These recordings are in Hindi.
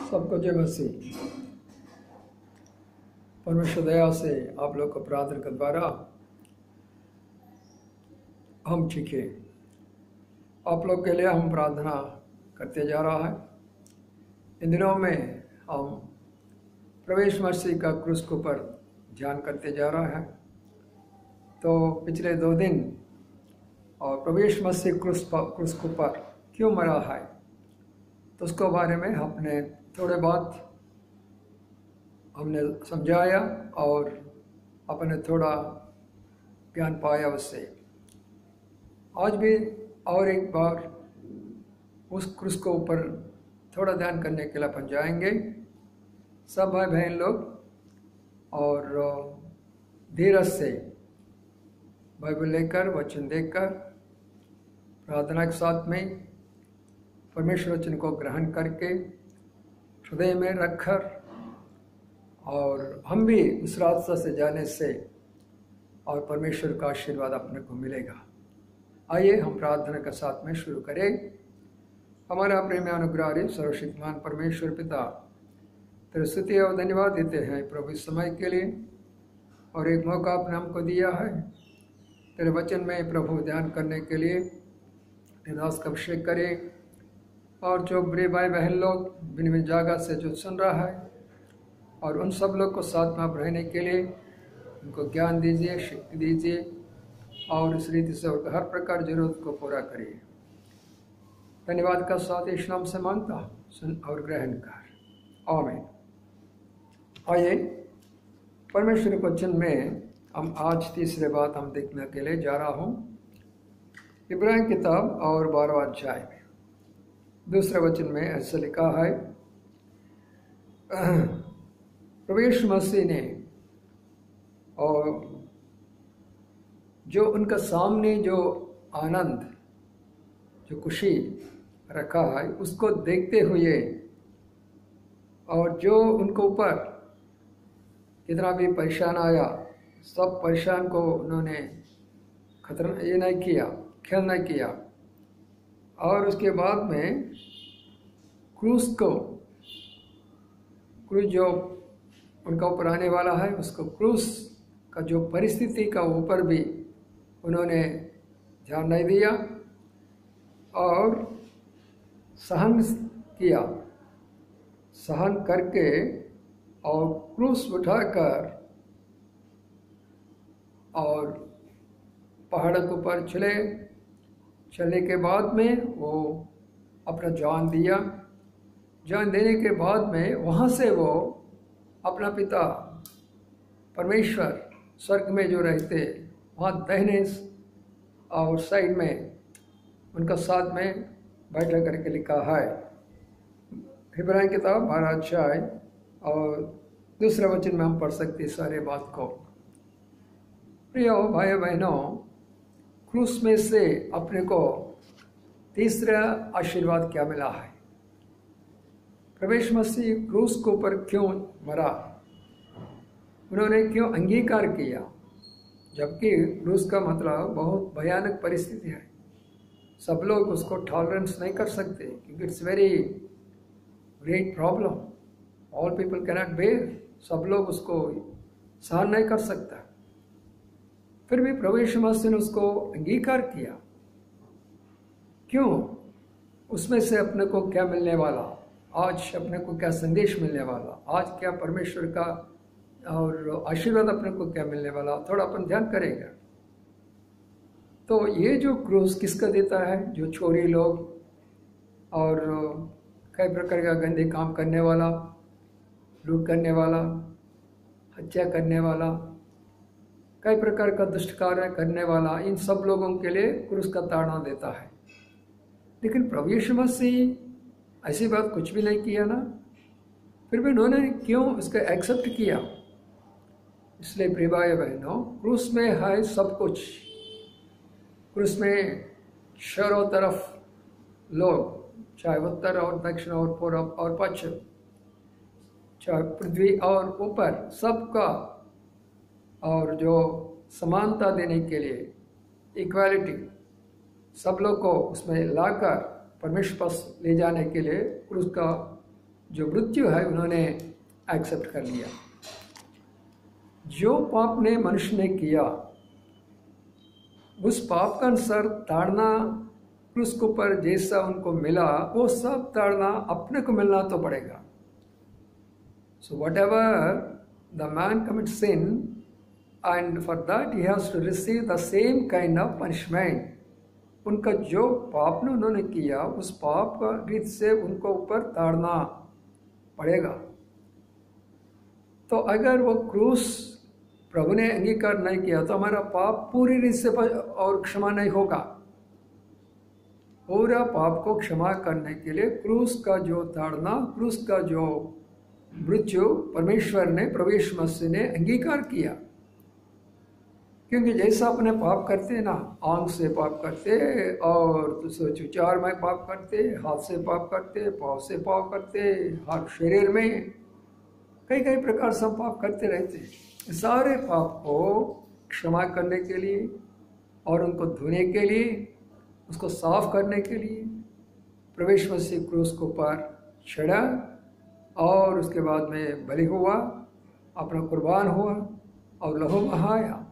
सबको जय मसीह। परमेश्वर दया से आप लोग को प्रार्थना के द्वारा हम सीखे। आप लोग के लिए हम प्रार्थना करते जा रहा है। इन दिनों में हम प्रवेश मसीह का क्रूस के ऊपर ध्यान करते जा रहा है। तो पिछले 2 दिन और प्रवेश मसीह क्रूस के ऊपर क्यों मरा है, तो उसके बारे में हमने थोड़े बहुत हमने समझाया और अपने थोड़ा ज्ञान पाया उससे। आज भी और एक बार उस क्रूस के ऊपर थोड़ा ध्यान करने के लिए अपन जाएंगे, सब भाई बहन लोग, और धीरज से बाइबल लेकर वचन देखकर प्रार्थना के साथ में परमेश्वर वचन को ग्रहण करके हृदय में रखकर, और हम भी उस रास्ते से जाने से और परमेश्वर का आशीर्वाद अपने को मिलेगा। आइए हम प्रार्थना के साथ में शुरू करें। हमारा प्रेम अनुग्रही सर्वशक्तिमान परमेश्वर पिता, तेरे स्तुति और धन्यवाद देते हैं प्रभु इस समय के लिए, और एक मौका आपने हमको दिया है तेरे वचन में प्रभु ध्यान करने के लिए। दास का अभिषेक करें, और जो बड़े भाई बहन लोग बिन बिन जागा से जो सुन रहा है, और उन सब लोग को साथ में आप रहने के लिए उनको ज्ञान दीजिए, शक्ति दीजिए, और इस रीति से उनका हर प्रकार जरूरत को पूरा करिए। धन्यवाद का साथ इस नाम से मांगता, सुन और ग्रहण कर, आमीन। आइए परमेश्वर के वचन में हम आज तीसरे बात हम देखने के लिए जा रहा हूँ। इब्राहिम किताब और 12वां अध्याय में दूसरे वचन में ऐसा लिखा है, प्रवेश मसीह ने और जो उनका सामने जो आनंद, जो खुशी रखा है, उसको देखते हुए, और जो उनको ऊपर कितना भी परेशान आया, सब परेशान को उन्होंने खतरा ये नहीं किया, ख्याल नहीं किया, और उसके बाद में क्रूस जो उनका ऊपर आने वाला है, उसको क्रूस का जो परिस्थिति का ऊपर भी उन्होंने ध्यान नहीं दिया और सहन किया। सहन करके और क्रूस उठाकर और पहाड़ के ऊपर चलने के बाद में वो अपना जान दिया। जान देने के बाद में वहाँ से वो अपना पिता परमेश्वर स्वर्ग में जो रहते, वहाँ दाहिने और साइड में उनका साथ में बैठा करके लिखा है। इब्राहिम किताब 12 अध्याय और दूसरे वचन में हम पढ़ सकते सारे बात को। प्रियो भाई बहनों, क्रूस में से अपने को तीसरा आशीर्वाद क्या मिला है? प्रवेश मसीह क्रूस के ऊपर क्यों मरा, उन्होंने क्यों अंगीकार किया, जबकि क्रूस का मतलब बहुत भयानक परिस्थिति है। सब लोग उसको टॉलरेंस नहीं कर सकते, क्योंकि it's very great problem, all people cannot bear, सब लोग उसको सहन नहीं कर सकता। फिर भी प्रवेश मसीह ने उसको अंगीकार किया। क्यों? उसमें से अपने को क्या मिलने वाला, आज अपने को क्या संदेश मिलने वाला, आज क्या परमेश्वर का और आशीर्वाद अपने को क्या मिलने वाला, थोड़ा अपन ध्यान करेंगे। तो ये जो क्रूस किसका देता है? जो चोरी लोग और कई प्रकार का गंदे काम करने वाला, लूट करने वाला, हत्या करने वाला, कई प्रकार का दुष्ट कार्य करने वाला, इन सब लोगों के लिए क्रूस का ताड़ना देता है। लेकिन प्रभु यीशु मसीह ऐसी बात कुछ भी नहीं किया ना, फिर भी उन्होंने क्यों उसका एक्सेप्ट किया? इसलिए प्रिय भाई बहनों, क्रूस में है सब कुछ। क्रूस में चारों तरफ लोग, चाहे उत्तर और दक्षिण और पूर्व और पश्चिम, चाहे पृथ्वी और ऊपर, सबका, और जो समानता देने के लिए, इक्वालिटी, सब लोग को उसमें लाकर परमेश्वर पास ले जाने के लिए क्रूस का जो मृत्यु है उन्होंने एक्सेप्ट कर लिया। जो पाप ने मनुष्य ने किया उस पाप का अनुसार ताड़ना क्रूस के ऊपर जैसा उनको मिला वो सब ताड़ना अपने को मिलना तो पड़ेगा। So whatever the man commit sin and for that he has to receive the same kind of punishment. उनका जो पाप ने उन्होंने किया उस पाप का रीत से उनको ऊपर ताड़ना पड़ेगा। तो अगर वो क्रूस प्रभु ने अंगीकार नहीं किया तो हमारा पाप पूरी रीत से और क्षमा नहीं होगा। पूरा पाप को क्षमा करने के लिए क्रूस का जो ताड़ना, क्रूस का जो मृत्यु परमेश्वर ने, प्रवेश मसीह ने अंगीकार किया। क्योंकि जैसा अपने पाप करते ना, आंख से पाप करते और विचार में पाप करते, हाथ से पाप करते, पाँव से पाप करते, हर शरीर में कई कई प्रकार से हम पाप करते रहते। सारे पाप को क्षमा करने के लिए और उनको धोने के लिए, उसको साफ करने के लिए प्रवेश मसीह क्रूस के ऊपर चढ़ा और उसके बाद में बलि हुआ, अपना कुर्बान हुआ और लहू बहाया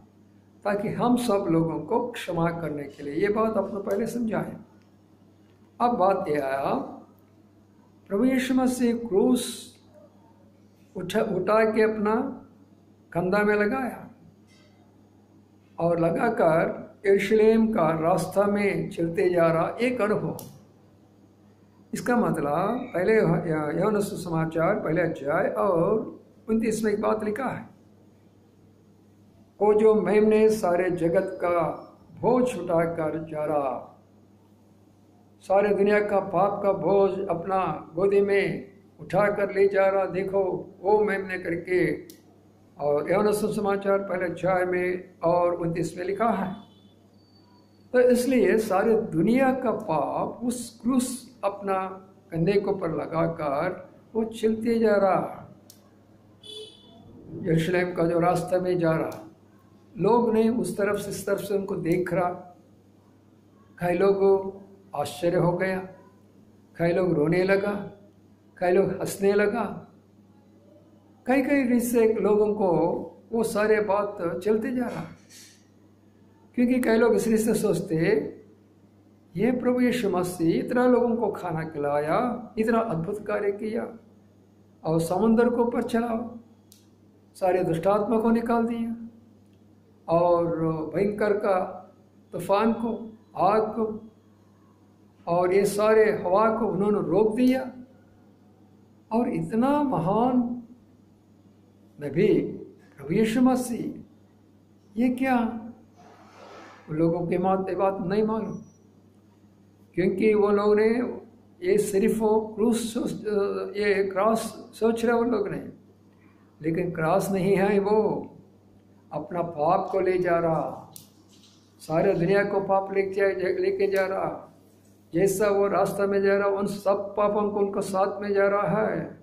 ताकि हम सब लोगों को क्षमा करने के लिए। ये बात आपने पहले समझाएं। अब बात यह आया, प्रभु यीशु मसीह क्रूस उठा के अपना कंधा में लगाया और लगाकर यरूशलेम का रास्ता में चलते जा रहा एक अनुभव। इसका मतलब पहले यूहन्ना सुसमाचार पहले अध्याय और 29 में एक बात लिखा है, वो जो मेमने सारे जगत का बोझ उठाकर जा रहा, सारे दुनिया का पाप का बोझ अपना गोदी में उठा कर ले जा रहा, देखो वो मेमने करके। और यूहन्ना सुसमाचार पहले अध्याय में और 29 में लिखा है। तो इसलिए सारे दुनिया का पाप उस क्रूस अपना कंधे के ऊपर लगाकर वो चलते जा रहा, यरूशलेम का जो रास्ता में जा रहा। लोग ने उस तरफ से इस तरफ से उनको देख रहा, कई लोग आश्चर्य हो गया, कई लोग रोने लगा, कई लोग हंसने लगा, कई कई रीत से लोगों को वो सारे बात चलते जा रहा। क्योंकि कई लोग इस रीत से सोचते, ये प्रभु यीशु मसीह इतना लोगों को खाना खिलाया, इतना अद्भुत कार्य किया और समुद्र को ऊपर चलाओ, सारे दुष्टात्मा को निकाल दिया और भयंकर का तूफान को, आग को और ये सारे हवा को उन्होंने रोक दिया। और इतना महान नबी प्रभु यीशु मसीह, ये क्या लोगों के बात नहीं मालूम। क्योंकि वो लोग ने ये सिर्फ वो क्रूस, ये क्रॉस सोच रहे वो लोग ने, लेकिन क्रॉस नहीं है, वो अपना पाप को ले जा रहा, सारे दुनिया को पाप लेके जा रहा। जैसा वो रास्ता में जा रहा, उन सब पापों को उनको साथ में जा रहा है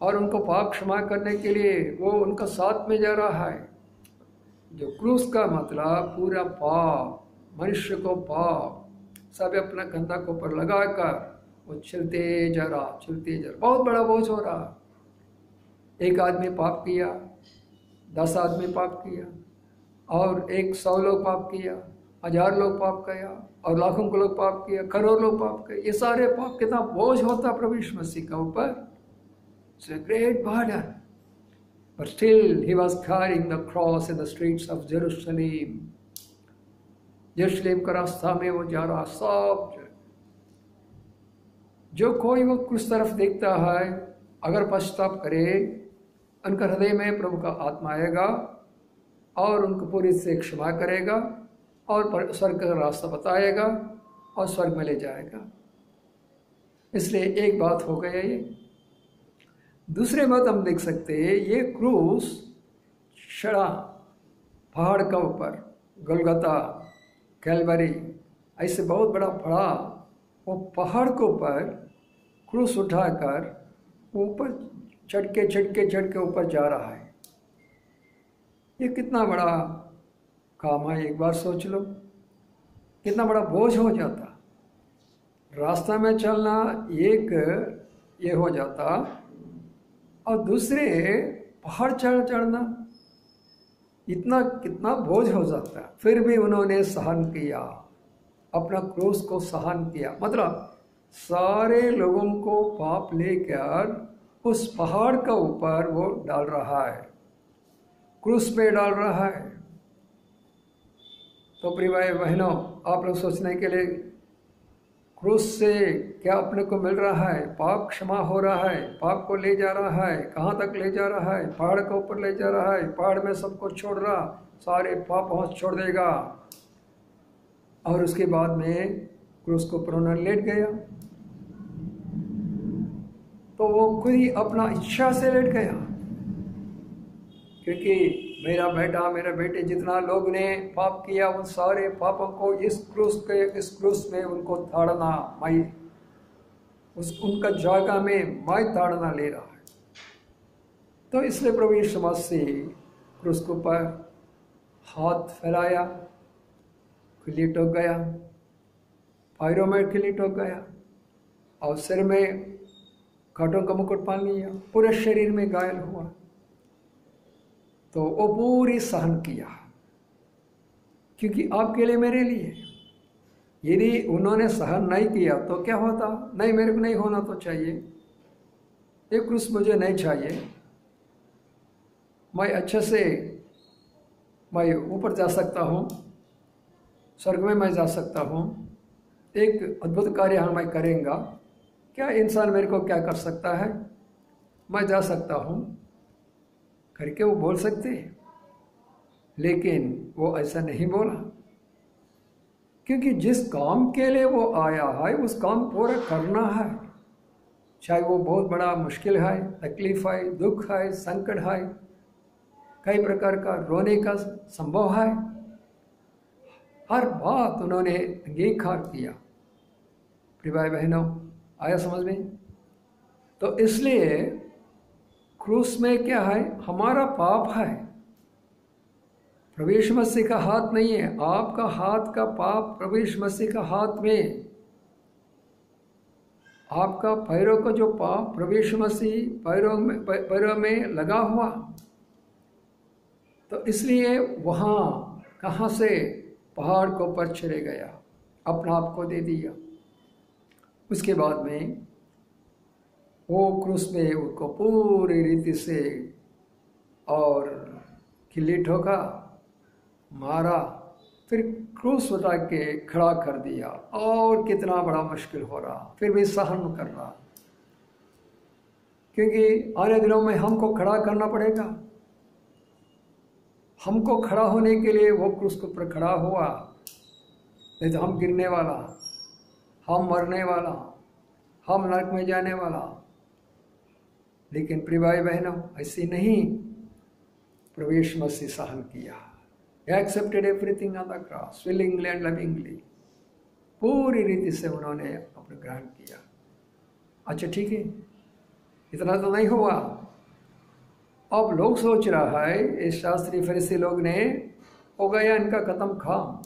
और उनको पाप क्षमा करने के लिए वो उनका साथ में जा रहा है। जो क्रूस का मतलब पूरा पाप, मनुष्य को पाप सब अपना कंधा को ऊपर लगाकर वो चलते जा रहा, चलते जा रहा, बहुत बड़ा बोझ हो रहा। एक आदमी पाप किया, 10 आदमी पाप किया और 100 लोग पाप किया, 1000 लोग पाप किया और लाखों को लोग पाप किया, करोड़ लोग पाप किए। ये सारे पाप कितना बोझ होता प्रभु यीशु मसीह का ऊपर। It's a great burden. But still he was carrying the cross in the streets of Jerusalem. यरूशलेम का रास्ता में वो जा रहा। सब जो कोई वो कुछ तरफ देखता है, अगर पश्चाताप करे, उनका हृदय में प्रभु का आत्मा आएगा और उनको पूरी से क्षमा करेगा और स्वर्ग का रास्ता बताएगा और स्वर्ग में ले जाएगा। इसलिए एक बात हो गया ये। दूसरे बात हम देख सकते हैं, ये क्रूस चढ़ा पहाड़ का ऊपर, गोलगता, कैलवरी, ऐसे बहुत बड़ा पड़ा, वो पहाड़ के ऊपर क्रूस उठाकर ऊपर चढ़ के ऊपर जा रहा है। ये कितना बड़ा काम है, एक बार सोच लो, कितना बड़ा बोझ हो जाता। रास्ता में चलना ये हो जाता, और दूसरे पहाड़ चढ़ना इतना कितना बोझ हो जाता। फिर भी उन्होंने सहन किया, अपना क्रूस को सहन किया। मतलब सारे लोगों को पाप लेकर उस पहाड़ का ऊपर वो डाल रहा है, क्रूस पे डाल रहा है। तो प्रिय भाई बहनों, आप लोग सोचने के लिए, क्रूस से क्या अपने को मिल रहा है? पाप क्षमा हो रहा है, पाप को ले जा रहा है। कहाँ तक ले जा रहा है? पहाड़ के ऊपर ले जा रहा है। पहाड़ में सबको छोड़ रहा, सारे पाप वहाँ छोड़ देगा। और उसके बाद में क्रूस के ऊपर उन्होंने लेट गया, तो वो खुद ही अपना इच्छा से लेट गया, क्योंकि मेरा बेटा मेरे बेटे जितना लोग ने पाप किया, उन सारे पापों को इस क्रूस में उनको ताड़ना, मैं उनका जगह में मैं ताड़ना ले रहा है। तो इसलिए प्रभु यीशु मसीह क्रूस के ऊपर हाथ फैलाया, खिल्ली ठोक गया, पैरों में खिल्ली ठोक गया, और सिर में कांटों का मुकुट पहन लिया, पूरे शरीर में घायल हुआ। तो वो पूरी सहन किया, क्योंकि आपके लिए, मेरे लिए। यदि उन्होंने सहन नहीं किया तो क्या होता? नहीं, मेरे को नहीं होना तो चाहिए, ये क्रूस मुझे नहीं चाहिए, मैं अच्छे से मैं ऊपर जा सकता हूँ, स्वर्ग में मैं जा सकता हूँ, एक अद्भुत कार्य मैं करेंगे, क्या इंसान मेरे को क्या कर सकता है, मैं जा सकता हूँ करके वो बोल सकते। लेकिन वो ऐसा नहीं बोला, क्योंकि जिस काम के लिए वो आया है उस काम पूरा करना है। चाहे वो बहुत बड़ा मुश्किल है, तकलीफ है, दुख है, संकट है, कई प्रकार का रोने का संभव है, हर बात उन्होंने अंगीकार किया। प्रिय भाई बहनों, आया समझ में? तो इसलिए क्रूस में क्या है? हमारा पाप है, प्रभु यीशु मसीह का हाथ नहीं है। आपका हाथ का पाप प्रभु यीशु मसीह का हाथ में, आपका पैरों का जो पाप प्रभु यीशु मसीह पैरों में लगा हुआ। तो इसलिए वहाँ कहाँ से पहाड़ को ऊपर चले गया, अपना आप को दे दिया। उसके बाद में वो क्रूस में उनको पूरी रीति से और खिल्ली ठोका, मारा, फिर क्रूस उठा के खड़ा कर दिया। और कितना बड़ा मुश्किल हो रहा, फिर भी सहन कर रहा, क्योंकि आने दिनों में हमको खड़ा करना पड़ेगा। हमको खड़ा होने के लिए वो क्रूस के ऊपर खड़ा हुआ, नहीं तो हम गिरने वाला, हम मरने वाला, हम नरक में जाने वाला। लेकिन प्रिय भाई बहनों, ऐसी नहीं, प्रभु यीशु मसीह सहन किया। He accepted everything on the cross, willingly and lovingly। पूरी रीति से उन्होंने अपने ग्रहण किया। अच्छा ठीक है, इतना तो नहीं हुआ। अब लोग सोच रहा है, इस शास्त्री फरीसी लोग ने, हो गया इनका कदम खाम,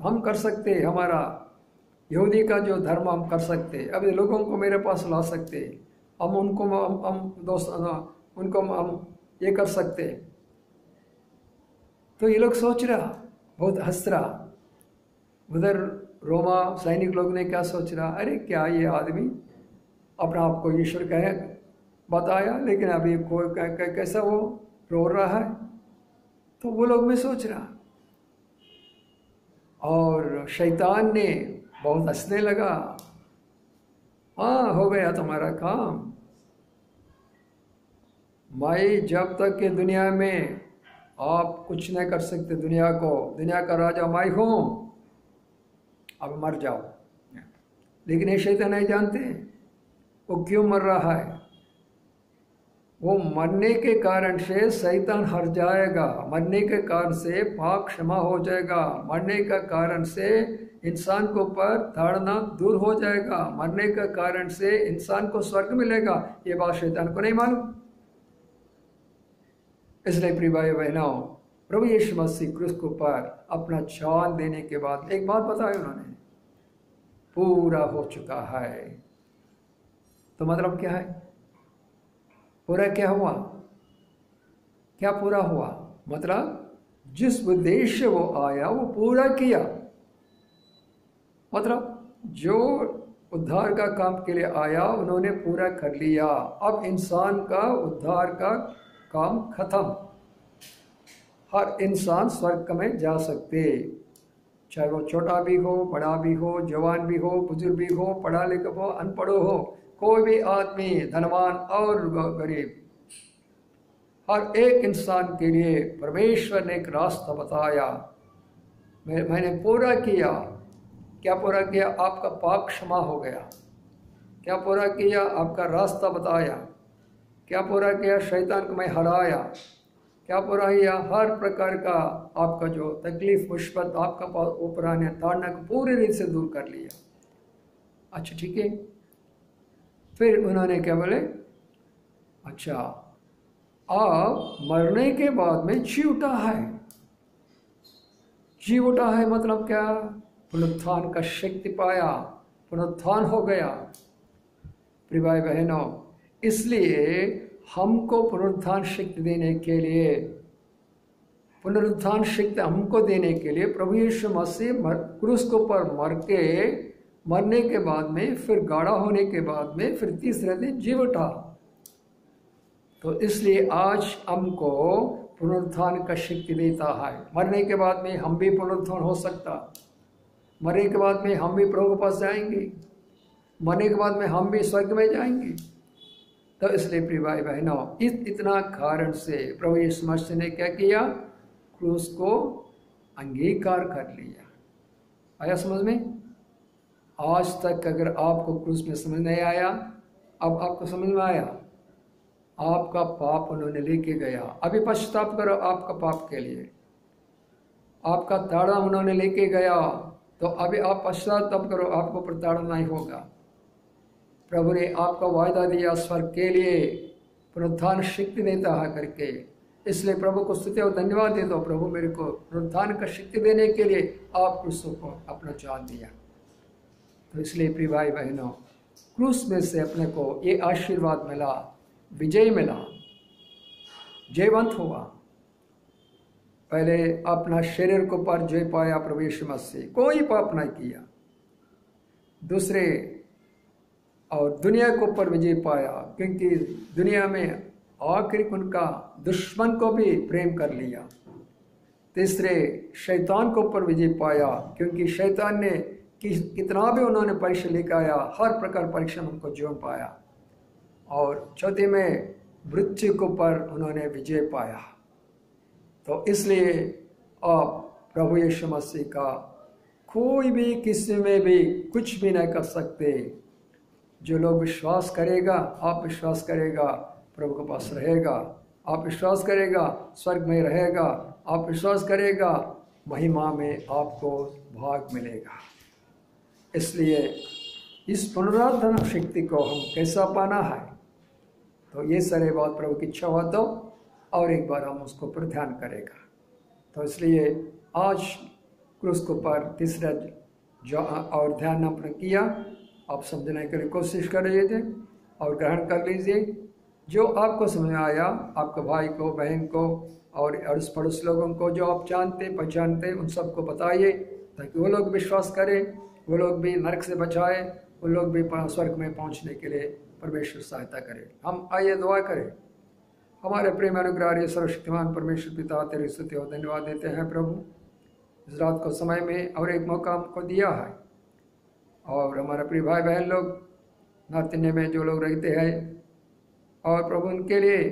हम कर सकते, हमारा यहूदी का जो धर्म हम कर सकते, अब लोगों को मेरे पास ला सकते, हम उनको हम ये कर सकते। तो ये लोग सोच रहा, बहुत हंस रहा। उधर रोमा सैनिक लोग ने क्या सोच रहा, अरे क्या ये आदमी अपना आप को ईश्वर कहे बताया, लेकिन अभी कोई कैसा वो रो रहा है। तो वो लोग भी सोच रहा, और शैतान ने बहुत हंसने लगा। हाँ, हो गया तुम्हारा काम। मैं जब तक के दुनिया में आप कुछ नहीं कर सकते, दुनिया का राजा मैं हूँ, अब मर जाओ। लेकिन ये शैतान नहीं जानते वो क्यों मर रहा है। वो मरने के कारण से शैतान हर जाएगा, मरने के कारण से पाप क्षमा हो जाएगा, मरने का कारण से इंसान को ऊपर ताड़ना दूर हो जाएगा, मरने का कारण से इंसान को स्वर्ग मिलेगा। ये बात शैतान को नहीं मालूम। इसलिए प्रिय भाई बहनों, प्रभु यीशु मसीह क्रूस के ऊपर अपना जान देने के बाद एक बात बताई उन्होंने, पूरा हो चुका है, तो मतलब क्या है? पूरा क्या हुआ? क्या पूरा हुआ? मतलब जिस उद्देश्य वो आया वो पूरा किया। मतलब जो उद्धार का काम के लिए आया उन्होंने पूरा कर लिया। अब इंसान का उद्धार का काम खत्म। हर इंसान स्वर्ग में जा सकते, चाहे वो छोटा भी हो, बड़ा भी हो, जवान भी हो, बुजुर्ग भी हो, पढ़ा लिखा हो, अनपढ़ हो, कोई भी आदमी, धनवान और गरीब, हर एक इंसान के लिए परमेश्वर ने एक रास्ता बताया। मैंने पूरा किया। क्या पूरा किया? आपका पाप क्षमा हो गया। क्या पूरा किया? आपका रास्ता बताया। क्या पूरा किया? शैतान को मैं हराया। क्या पूरा किया? हर प्रकार का आपका जो तकलीफ मुश्किल आपका वो पुराने ताड़ना को पूरी रीत से दूर कर लिया। अच्छा ठीक है। फिर उन्होंने क्या बोले? अच्छा, आप मरने के बाद में जी उठा है। जी उठा है मतलब क्या? पुनरुत्थान का शक्ति पाया, पुनरुत्थान हो गया। प्रिय भाई बहनों, इसलिए हमको पुनरुत्थान शक्ति देने के लिए, पुनरुत्थान शक्ति हमको देने के लिए प्रभु यीशु मसीह क्रूस के ऊपर मरने के बाद में, फिर गाड़ा होने के बाद में, फिर तीसरे दिन जी उठा। तो इसलिए आज हमको पुनरुत्थान का शक्ति देता है। मरने के बाद में हम भी पुनरुत्थान हो सकता। मरने के बाद में हम भी प्रभु के पास जाएंगे। मरने के बाद में हम भी स्वर्ग में जाएंगे। तो इसलिए प्रिय भाई बहनों, इतना कारण से प्रभु यीशु मसीह ने क्या किया? क्रूस को अंगीकार कर लिया। आया समझ में? आज तक अगर आपको क्रूस में समझ नहीं आया, अब आपको समझ में आया। आपका पाप उन्होंने लेके गया। अभी पश्चाताप करो आपका पाप के लिए। आपका ताड़ा उन्होंने लेके गया, तो अभी आप पश्चाताप करो, आपको प्रताड़ना नहीं होगा। प्रभु ने आपका वायदा दिया स्वर्ग के लिए, पुनरुत्थान शक्ति देता है करके। इसलिए प्रभु को स्तुति और धन्यवाद दे दो, प्रभु मेरे को पुनरुत्थान का शक्ति देने के लिए आप क्रूस को अपना जान दिया। तो इसलिए प्रिय भाई बहनों, क्रूस में से अपने को ये आशीर्वाद मिला, विजय मिला, जयवंत हुआ। पहले अपना शरीर को पर जय पाया प्रभु यीशु मसीह, कोई पाप नहीं किया। दूसरे और दुनिया को ऊपर विजय पाया, क्योंकि दुनिया में आखिर उनका दुश्मन को भी प्रेम कर लिया। तीसरे शैतान को ऊपर विजय पाया, क्योंकि शैतान ने कितना भी उन्होंने परीक्षा लेकर आया, हर प्रकार परीक्षा उनको जीवन पाया। और चौथे में मृत्यु के ऊपर उन्होंने विजय पाया। तो इसलिए आप प्रभु यीशु मसीह का कोई भी किसी में भी कुछ भी नहीं कर सकते। जो लोग विश्वास करेगा, आप विश्वास करेगा प्रभु के पास रहेगा, आप विश्वास करेगा स्वर्ग में रहेगा, आप विश्वास करेगा महिमा में आपको भाग मिलेगा। इसलिए इस पुनरुत्थान शक्ति को हम कैसा पाना है? तो ये सारे बात प्रभु की इच्छा हुआ तो और एक बार हम उसको पर ध्यान करेगा। तो इसलिए आज क्रूस के ऊपर तीसरा जो और ध्यान हमने किया, आप समझने के लिए कोशिश कर रहे थे और ग्रहण कर लीजिए। जो आपको समझ में आया, आपके भाई को, बहन को और अड़ोस पड़ोस लोगों को जो आप जानते पहचानते, उन सबको बताइए, ताकि वो लोग विश्वास करें, वो लोग भी नरक से बचाए, वो लोग भी स्वर्ग में पहुंचने के लिए परमेश्वर सहायता करे। हम आइए दुआ करें। हमारे प्रेम अनुग्रह सर्वशक्तिमान परमेश्वर पिता, तेरी स्तुति और धन्यवाद देते हैं प्रभु, इस रात को समय में और एक मौका हमको दिया है। और हमारे प्रिय भाई बहन लोग नातिने में जो लोग रहते हैं, और प्रभु उनके लिए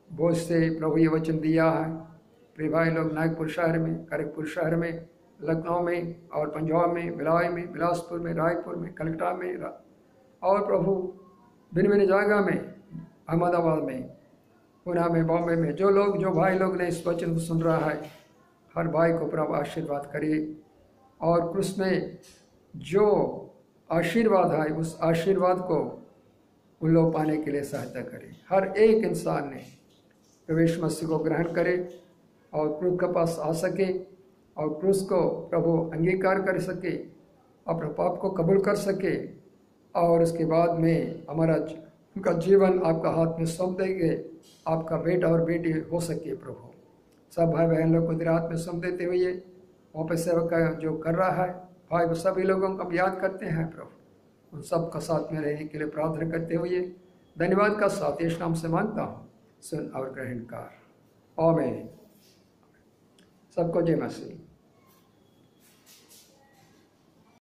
बोझ से प्रभु ये वचन दिया है। प्रिय भाई लोग नागपुर शहर में, खड़गपुर शहर में, लखनऊ में और पंजाब में, भिलाई में, बिलासपुर में, रायपुर में, कलकत्ता में और प्रभु भिन्न भिन्न जगह में, अहमदाबाद में, पुणे में, बॉम्बे में, जो भाई लोग ने इस वचन को सुन रहा है, हर भाई को प्रभु आशीर्वाद करिए। और क्रूस में जो आशीर्वाद है, उस आशीर्वाद को उन लोग पाने के लिए सहायता करें। हर एक इंसान ने प्रवेश मसीह को ग्रहण करे और क्रूस के पास आ सके और क्रूस को प्रभु अंगीकार कर सके, अपने पाप को कबूल कर सके और उसके बाद में हमारा उनका जीवन आपका हाथ में सौंप देंगे, आपका बेटा और बेटी हो सके प्रभु। सब भाई बहन लोग को रात में सौंप देते हुए वहाँ पर सेवक का जो कर रहा है भाई, वो सभी लोगों को हम याद करते हैं प्रभु। उन सब का साथ में रहने के लिए प्रार्थना करते हुए धन्यवाद का साथ यीशु नाम से मांगता हूँ, सुन और ग्रहण कर। आमीन। सबको जय मसीह।